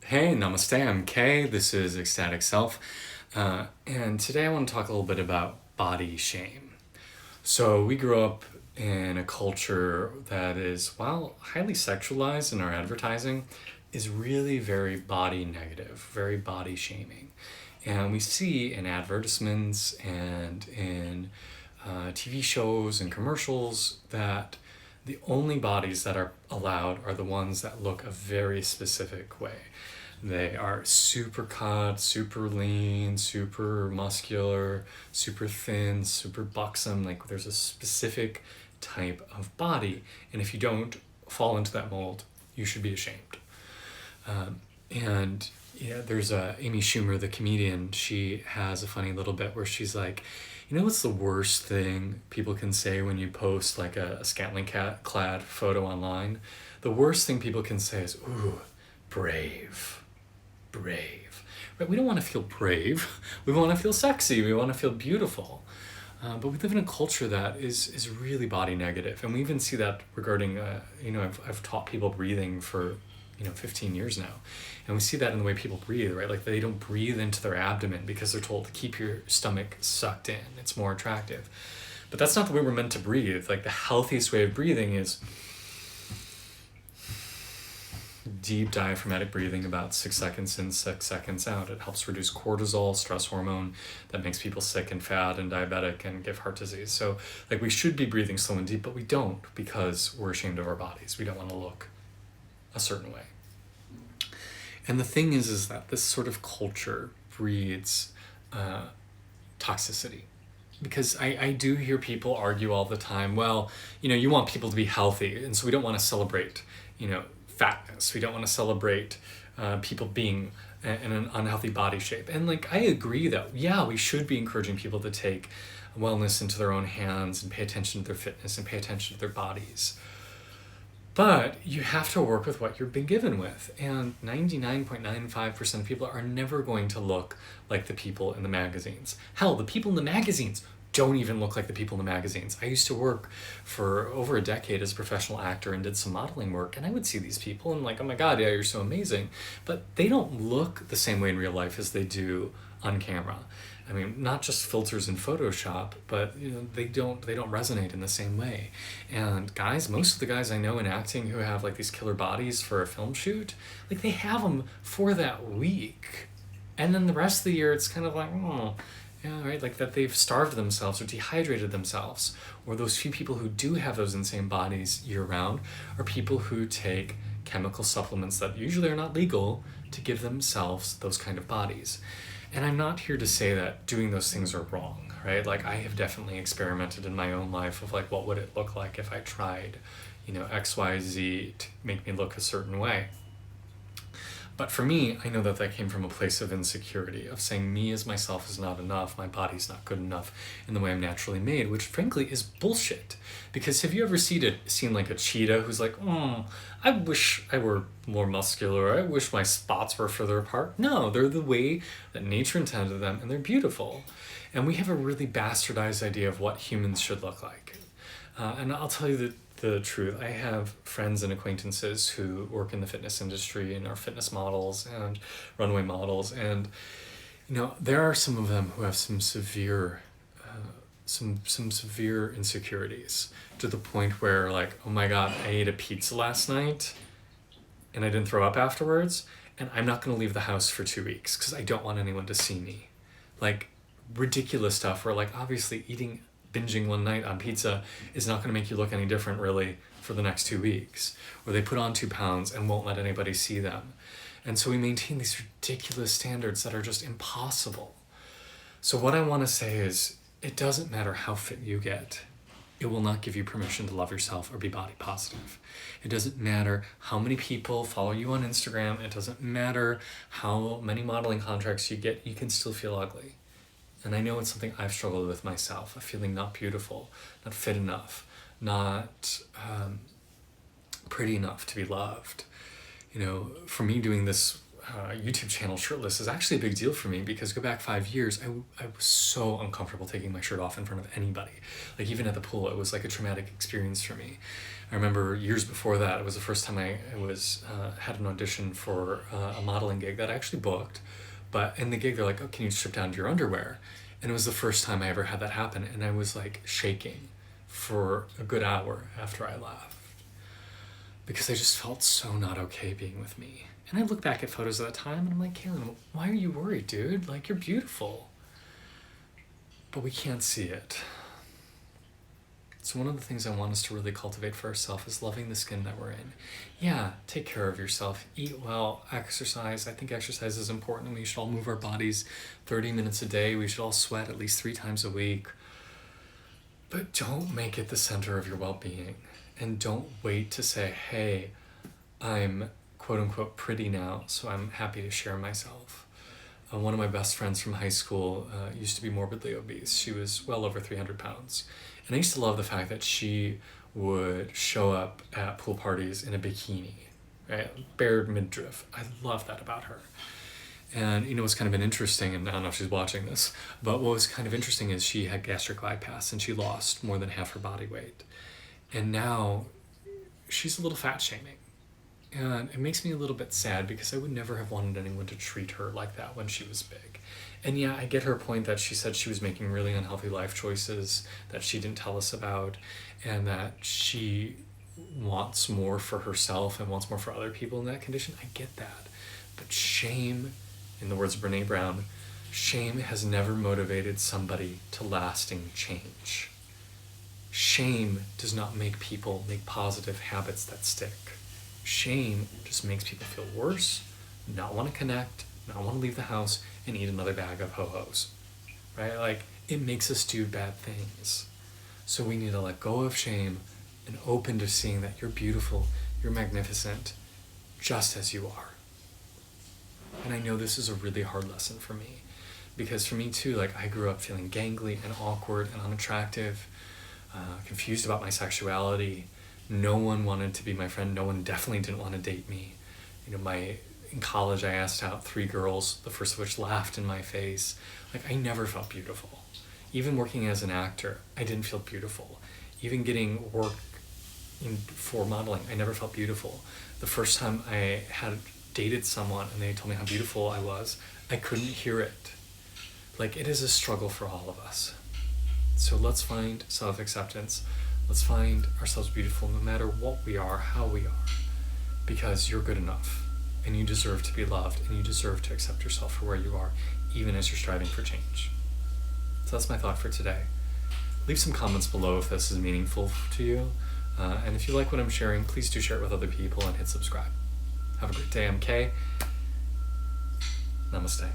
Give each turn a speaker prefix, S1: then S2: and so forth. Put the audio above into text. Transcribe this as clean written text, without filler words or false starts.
S1: Hey, namaste, I'm Kay. This is Ecstatic Self. And today I want to talk a little bit about body shame. So, we grew up in a culture that is, while highly sexualized in our advertising, is really very body negative, very body shaming. And we see in advertisements and in TV shows and commercials that the only bodies that are allowed are the ones that look a very specific way. They are super cut, super lean, super muscular, super thin, super buxom. Like there's a specific type of body. And if you don't fall into that mold, you should be ashamed. And yeah, there's Amy Schumer, the comedian. She has a funny little bit where she's like, you know what's the worst thing people can say when you post like a scantily clad photo online? The worst thing people can say is, ooh, brave, brave. Right? We don't want to feel brave. We want to feel sexy. We want to feel beautiful. But we live in a culture that is really body negative. And we even see that regarding, I've taught people breathing for 15 years now. And we see that in the way people breathe, right? Like they don't breathe into their abdomen because they're told to keep your stomach sucked in. It's more attractive. But that's not the way we're meant to breathe. Like the healthiest way of breathing is deep diaphragmatic breathing, about 6 seconds in, 6 seconds out. It helps reduce cortisol, stress hormone that makes people sick and fat and diabetic and give heart disease. So like we should be breathing slow and deep, but we don't because we're ashamed of our bodies. We don't want to look a certain way. And the thing is that this sort of culture breeds toxicity. Because I do hear people argue all the time, well, you want people to be healthy, and so we don't want to celebrate, fatness. We don't want to celebrate people being in an unhealthy body shape. And like, I agree that, yeah, we should be encouraging people to take wellness into their own hands and pay attention to their fitness and pay attention to their bodies. But you have to work with what you've been given with. And 99.95% of people are never going to look like the people in the magazines. Hell, the people in the magazines don't even look like the people in the magazines. I used to work for over a decade as a professional actor and did some modeling work, and I would see these people and like, oh my God, yeah, you're so amazing. But they don't look the same way in real life as they do on camera. I mean, not just filters in Photoshop, but they don't resonate in the same way. And guys, most of the guys I know in acting who have like these killer bodies for a film shoot, like they have them for that week, and then the rest of the year it's kind of like, oh, yeah, right, like that they've starved themselves or dehydrated themselves. Or those few people who do have those insane bodies year round are people who take chemical supplements that usually are not legal to give themselves those kind of bodies. And I'm not here to say that doing those things are wrong, right? Like I have definitely experimented in my own life of like, what would it look like if I tried, X, Y, Z to make me look a certain way. But for me, I know that that came from a place of insecurity, of saying me as myself is not enough, my body's not good enough in the way I'm naturally made, which frankly is bullshit. Because have you ever seen like a cheetah who's like, I wish I were more muscular, I wish my spots were further apart? No, they're the way that nature intended them, and they're beautiful. And we have a really bastardized idea of what humans should look like. And I'll tell you the truth. I have friends and acquaintances who work in the fitness industry and are fitness models and runway models, and there are some of them who have some severe severe insecurities, to the point where like, oh my God, I ate a pizza last night and I didn't throw up afterwards, and I'm not going to leave the house for 2 weeks because I don't want anyone to see me. Like ridiculous stuff where like obviously binging one night on pizza is not going to make you look any different really for the next 2 weeks. Or they put on 2 pounds and won't let anybody see them. And so we maintain these ridiculous standards that are just impossible. So what I want to say is, it doesn't matter how fit you get. It will not give you permission to love yourself or be body positive. It doesn't matter how many people follow you on Instagram. It doesn't matter how many modeling contracts you get. You can still feel ugly. And I know it's something I've struggled with myself, of feeling not beautiful, not fit enough, not pretty enough to be loved. For me, doing this YouTube channel shirtless is actually a big deal for me, because go back 5 years, I was so uncomfortable taking my shirt off in front of anybody. Like even at the pool, it was like a traumatic experience for me. I remember years before that, it was the first time I was had an audition for a modeling gig that I actually booked. But in the gig, they're like, "Oh, can you strip down to your underwear?" And it was the first time I ever had that happen, and I was like shaking for a good hour after I left because I just felt so not okay being with me. And I look back at photos of that time, and I'm like, Kaylin, why are you worried, dude? Like, you're beautiful. But we can't see it. So one of the things I want us to really cultivate for ourselves is loving the skin that we're in. Yeah, take care of yourself, eat well, exercise. I think exercise is important. We should all move our bodies 30 minutes a day. We should all sweat at least 3 times a week. But don't make it the center of your well-being. And don't wait to say, hey, I'm quote unquote pretty now, so I'm happy to share myself. One of my best friends from high school used to be morbidly obese. She was well over 300 pounds. And I used to love the fact that she would show up at pool parties in a bikini, right? Bare midriff. I love that about her. And you know what's kind of been interesting, and I don't know if she's watching this, but what was kind of interesting is she had gastric bypass and she lost more than half her body weight. And now she's a little fat shaming. And it makes me a little bit sad because I would never have wanted anyone to treat her like that when she was big. And yeah, I get her point that she said she was making really unhealthy life choices that she didn't tell us about, and that she wants more for herself and wants more for other people in that condition. I get that. But shame, in the words of Brene Brown, shame has never motivated somebody to lasting change. Shame does not make people make positive habits that stick. Shame just makes people feel worse, not want to connect, not want to leave the house, and eat another bag of ho-hos, right? Like, it makes us do bad things. So we need to let go of shame and open to seeing that you're beautiful, you're magnificent, just as you are. And I know this is a really hard lesson for me, because for me too, like, I grew up feeling gangly and awkward and unattractive, confused about my sexuality. No one wanted to be my friend. No one definitely didn't want to date me. You know, in college, I asked out 3 girls, the first of which laughed in my face. Like, I never felt beautiful. Even working as an actor, I didn't feel beautiful. Even getting work for modeling, I never felt beautiful. The first time I had dated someone and they told me how beautiful I was, I couldn't hear it. Like, it is a struggle for all of us. So let's find self-acceptance. Let's find ourselves beautiful no matter what we are, how we are, because you're good enough and you deserve to be loved and you deserve to accept yourself for where you are, even as you're striving for change. So that's my thought for today. Leave some comments below if this is meaningful to you. And if you like what I'm sharing, please do share it with other people and hit subscribe. Have a great day. I'm Kay. Namaste.